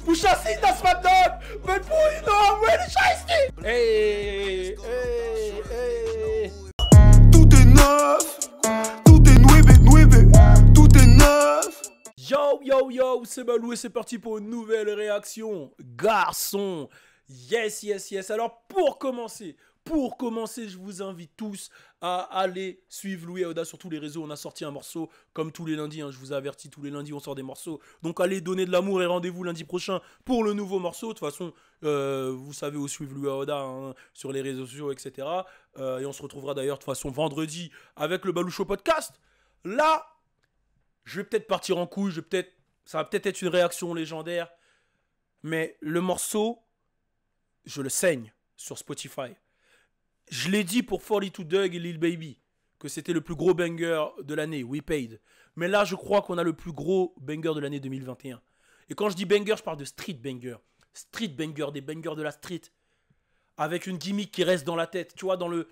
Pusha C, that's my dog. But boy, you know I'm really shiesty. Hey, hey, hey. Tout est neuf, tout est nueve, tout est neuf. Yo, yo, yo, c'est Balou et c'est parti pour une nouvelle réaction. Garçon. Yes, yes, yes. Alors, pour commencer, je vous invite tous à aller suivre Louis Aoda sur tous les réseaux. On a sorti un morceau comme tous les lundis. Je vous avertis, tous les lundis, on sort des morceaux. Donc, allez donner de l'amour et rendez-vous lundi prochain pour le nouveau morceau. De toute façon, vous savez où suivre Louis Aoda sur les réseaux sociaux, etc. Et on se retrouvera d'ailleurs de toute façon vendredi avec le Balou Show Podcast. Là, je vais peut-être partir en couille. Ça va peut-être être une réaction légendaire. Mais le morceau, je le saigne sur Spotify. Je l'ai dit pour 42 Dugg et Lil Baby, que c'était le plus gros banger de l'année, We Paid. Mais là, je crois qu'on a le plus gros banger de l'année 2021. Et quand je dis banger, je parle de street banger. Street banger, des bangers de la street. Avec une gimmick qui reste dans la tête. Tu vois, dans le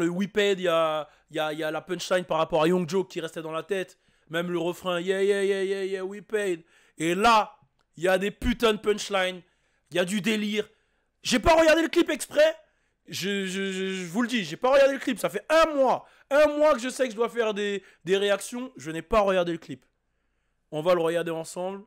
We Paid, il y a la punchline par rapport à Young Joe qui restait dans la tête. Même le refrain, yeah, yeah, yeah, yeah, yeah, We Paid. Et là, il y a des putains de punchlines. Il y a du délire. J'ai pas regardé le clip exprès. Je vous le dis, j'ai pas regardé le clip. Ça fait un mois que je sais que je dois faire des réactions. Je n'ai pas regardé le clip. On va le regarder ensemble.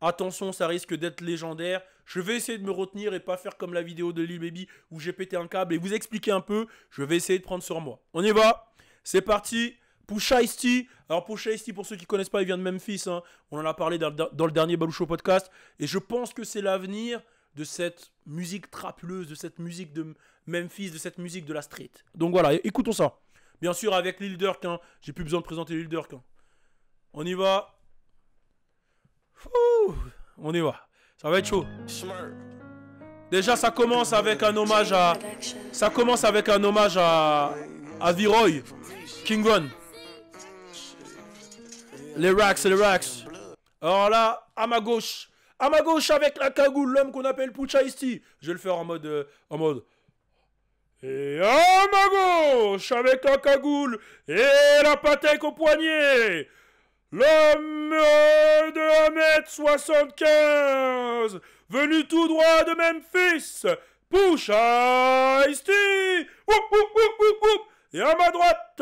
Attention, ça risque d'être légendaire. Je vais essayer de me retenir et pas faire comme la vidéo de Lil Baby où j'ai pété un câble et vous expliquer un peu. Je vais essayer de prendre sur moi. On y va. C'est parti. Pusha C. Alors Pusha C, pour ceux qui ne connaissent pas, il vient de Memphis. On en a parlé dans le dernier Balou Show Podcast. Et je pense que c'est l'avenir de cette musique trapuleuse, de cette musique de Memphis, de cette musique de la street. Donc voilà, écoutons ça. Bien sûr avec Lil Durk, j'ai plus besoin de présenter Lil Durk. On y va. On y va. Ça va être chaud. Déjà ça commence avec un hommage à... V-Roy, King Von. Les racks. Alors là, à ma gauche avec la cagoule, l'homme qu'on appelle Pusha C. Je vais le faire en mode... Et à ma gauche, avec la cagoule et la patek au poignet, l'homme de 1m75, venu tout droit de Memphis, Pusha C. Et à ma droite,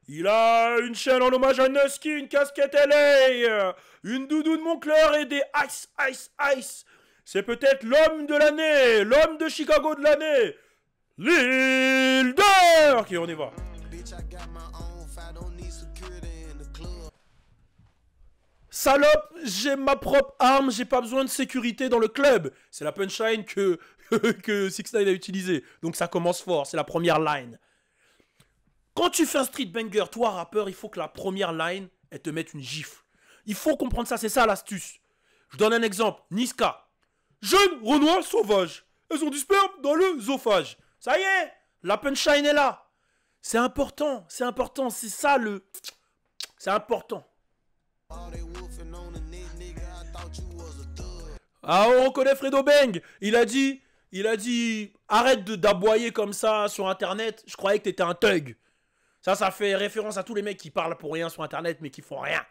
il a une chaîne en hommage à Nusky, une casquette LA, une doudoune Moncler et des ice. C'est peut-être l'homme de l'année, l'homme de Chicago de l'année, Lil Durk. Et on y va. Salope, j'ai ma propre arme, j'ai pas besoin de sécurité dans le club. C'est la punchline que 6ix9ine a utilisée. Donc ça commence fort, c'est la première line. Quand tu fais un street banger, toi rappeur, il faut que la première line, elle te mette une gifle. Il faut comprendre ça, c'est ça l'astuce. Je donne un exemple. Niska. Jeune Renoir sauvage. Elles ont du sperme dans le zoophage. Ça y est, la punchline est là. C'est important, c'est ça le... C'est important. Ah, on connaît Fredo Bang. Il a dit, arrête d'aboyer comme ça sur internet. Je croyais que t'étais un thug. Ça fait référence à tous les mecs qui parlent pour rien sur internet mais qui font rien.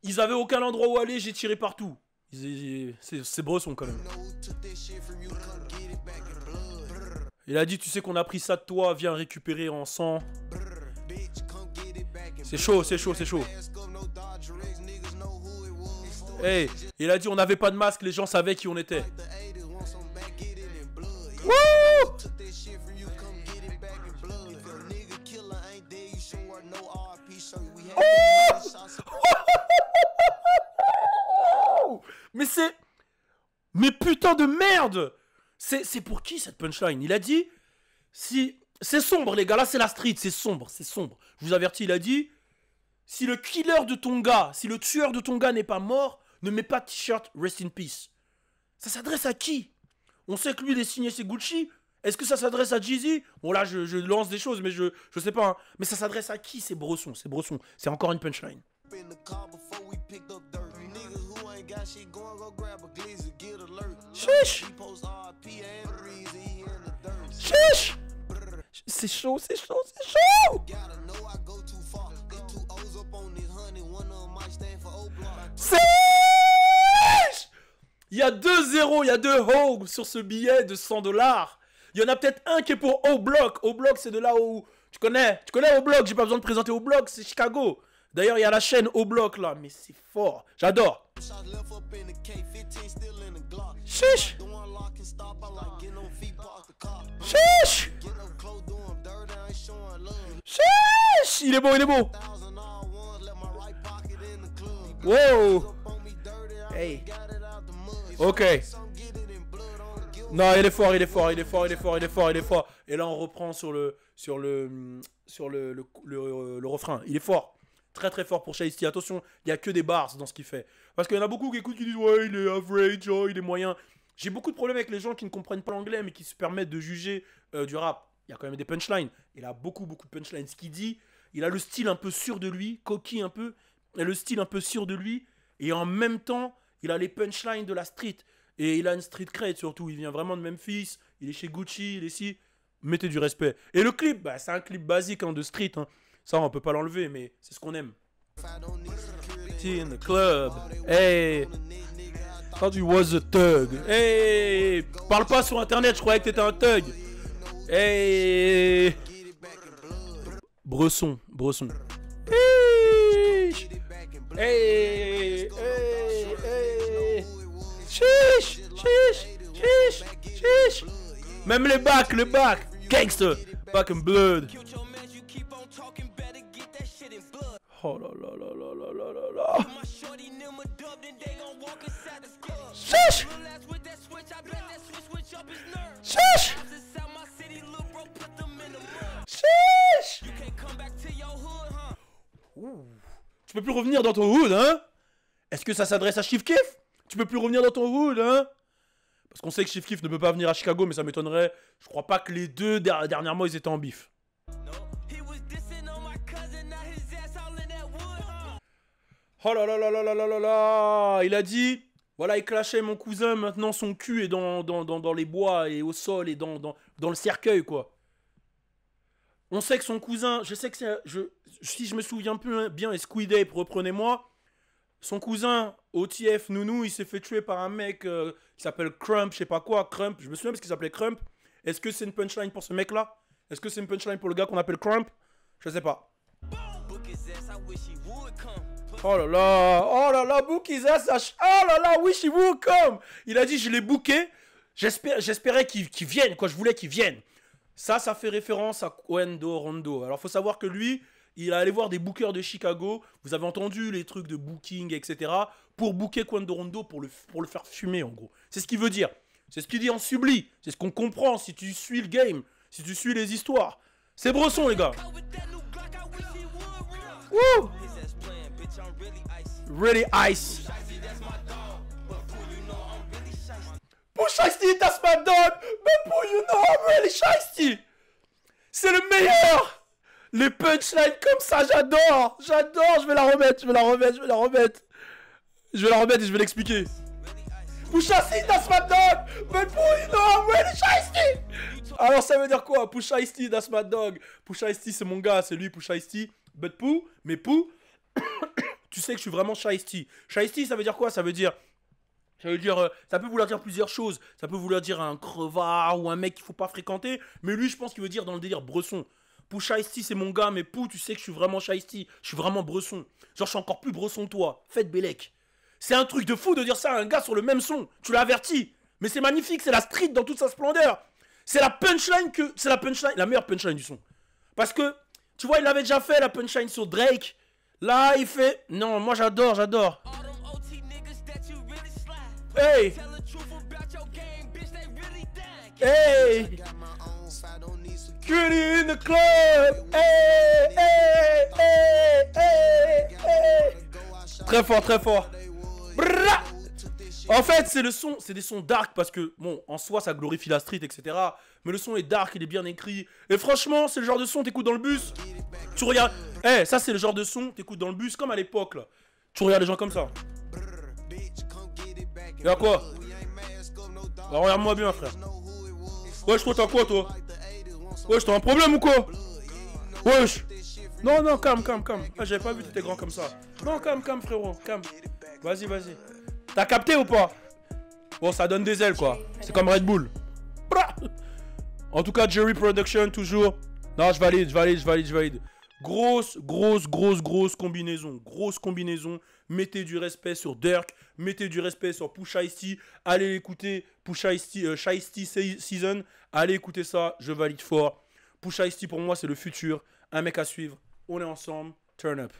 Ils avaient aucun endroit où aller, j'ai tiré partout. C'est bresson quand même. Il a dit, tu sais qu'on a pris ça de toi, viens récupérer en sang. C'est chaud. Hey, il a dit, on n'avait pas de masque, les gens savaient qui on était. Wouh! Oh! Mais putain de merde! C'est pour qui cette punchline? Il a dit, si... C'est sombre les gars, là c'est la street, c'est sombre. Je vous avertis, il a dit, si le killer de ton gars, si le tueur de ton gars n'est pas mort, ne mets pas de t-shirt Rest in Peace. Ça s'adresse à qui? On sait que lui il est signé chez Gucci. Est-ce que ça s'adresse à Jeezy? Bon là je lance des choses mais je sais pas. Mais ça s'adresse à qui? C'est bresson. C'est encore une punchline. Chiche. C'est chaud. C'est... Il y a 2 0, il y a 2 O sur ce billet de 100 $. Il y en a peut-être un qui est pour O-Block. O-Block, c'est de là où... Tu connais O-Block, j'ai pas besoin de présenter O-Block, c'est Chicago. D'ailleurs, il y a la chaîne O-Block là, mais c'est fort. J'adore. Chiche. Chiche. Chiche. Il est bon, il est bon. Wow. Hey. Ok. Non, il est fort, il est fort, il est fort, il est fort, il est fort, il est fort. Et là, on reprend sur le refrain. Il est fort. Très très fort pour Shiesty. Attention, il n'y a que des bars dans ce qu'il fait. Parce qu'il y en a beaucoup qui écoutent qui disent ouais, il est average, oh, il est moyen. J'ai beaucoup de problèmes avec les gens qui ne comprennent pas l'anglais mais qui se permettent de juger du rap. Il y a quand même des punchlines. Il a beaucoup de punchlines. Ce qu'il dit, il a le style un peu sûr de lui, coquille un peu, et le style un peu sûr de lui. Et en même temps, il a les punchlines de la street. Et il a une street cred surtout. Il vient vraiment de Memphis. Il est chez Gucci, il est ici. Mettez du respect. Et le clip, bah, c'est un clip basique hein, de street. Hein. Ça, on peut pas l'enlever, mais c'est ce qu'on aime. In the club. Hey. Thought you was a thug. Hey. Parle pas sur internet, je croyais que t'étais un thug. Hey. Bresson. Hey. Hey. Hey. Hey. Chiche. Même les bacs. Gangster. Back in blood. Oh là là là là là là là là. Chiche. Chiche. Chiche. Tu peux plus revenir dans ton hood, hein? Est-ce que ça s'adresse à Chief Keef? Tu peux plus revenir dans ton hood, hein? Parce qu'on sait que Chief Keef ne peut pas venir à Chicago, mais ça m'étonnerait. Je crois pas que les deux dernièrement ils étaient en bif. Oh là là là là là là là là. Il a dit, voilà, il clashait mon cousin, maintenant son cul est dans les bois et au sol et dans le cercueil, quoi. On sait que son cousin, je sais que c'est... si je me souviens bien, et Squid Ape, reprenez-moi, son cousin, OTF Nounou, il s'est fait tuer par un mec qui s'appelle Crump, je sais pas quoi, Crump, je me souviens parce qu'il s'appelait Crump. Est-ce que c'est une punchline pour ce mec-là? Est-ce que c'est une punchline pour le gars qu'on appelle Crump? Je sais pas. Oh là là, book his ass, oh là là, wish he would come. Il a dit, je l'ai booké, j'espérais qu'il vienne, quoi, je voulais qu'il vienne. Ça fait référence à Quando Rondo. Alors, faut savoir que lui, il est allé voir des bookers de Chicago, vous avez entendu les trucs de booking, etc., pour booker Quando Rondo, pour le faire fumer, en gros. C'est ce qu'il veut dire. C'est ce qu'il dit en subli. C'est ce qu'on comprend si tu suis le game, si tu suis les histoires. C'est Bresson, les gars. Woo! Really ice. Push Shiesty, that's my dog. But Pooh, you know I'm really Shiesty. C'est le meilleur. Les punchlines comme ça, j'adore. Je vais la remettre et je vais l'expliquer. Push Shiesty, that's my dog. But Pooh, you know I'm really Shiesty. Alors ça veut dire quoi? Push Shiesty, that's my dog. Push Shiesty, c'est mon gars, c'est lui, Push Shiesty. But Pooh, mais Pooh, tu sais que je suis vraiment Shiesty. Shiesty, ça veut dire quoi? Ça veut dire, ça peut vouloir dire plusieurs choses. Ça peut vouloir dire un crevard ou un mec qu'il faut pas fréquenter. Mais lui, je pense qu'il veut dire dans le délire Bresson. Pooh Shiesty, c'est mon gars, mais Pooh, tu sais que je suis vraiment Shiesty. Je suis vraiment Bresson. Genre, je suis encore plus Bresson que toi. Faites Bélec. C'est un truc de fou de dire ça à un gars sur le même son. Tu l'as averti. Mais c'est magnifique, c'est la street dans toute sa splendeur. C'est la punchline la meilleure punchline du son. Parce que, tu vois, il avait déjà fait la punchline sur Drake. Là, il fait... Non, moi j'adore. Hey! Hey! Cutie in the club! Hey! Très fort. Brrra! En fait, c'est des sons dark parce que, bon, en soi, ça glorifie la street, etc. Mais le son est dark, il est bien écrit. Et franchement, c'est le genre de son, t'écoutes dans le bus. Tu regardes... ça, c'est le genre de son, t'écoutes dans le bus, comme à l'époque, là. Tu regardes les gens comme ça. Y'a quoi? Alors, regarde-moi bien, frère. Wesh, toi, t'as quoi, toi? Wesh, t'as un problème ou quoi? Wesh. Non, non, calme. Ah, j'avais pas vu que t'étais grand comme ça. Non, calme, frérot, calme. Vas-y. T'as capté ou pas? Bon, ça donne des ailes, quoi. C'est comme Red Bull. Bra. En tout cas, Jerry Production, toujours. Non, je valide. Grosse combinaison. Grosse combinaison. Mettez du respect sur Dirk. Mettez du respect sur Pusha T. Allez écouter Pusha T Season. Allez écouter ça. Je valide fort. Pusha T, pour moi, c'est le futur. Un mec à suivre. On est ensemble. Turn up.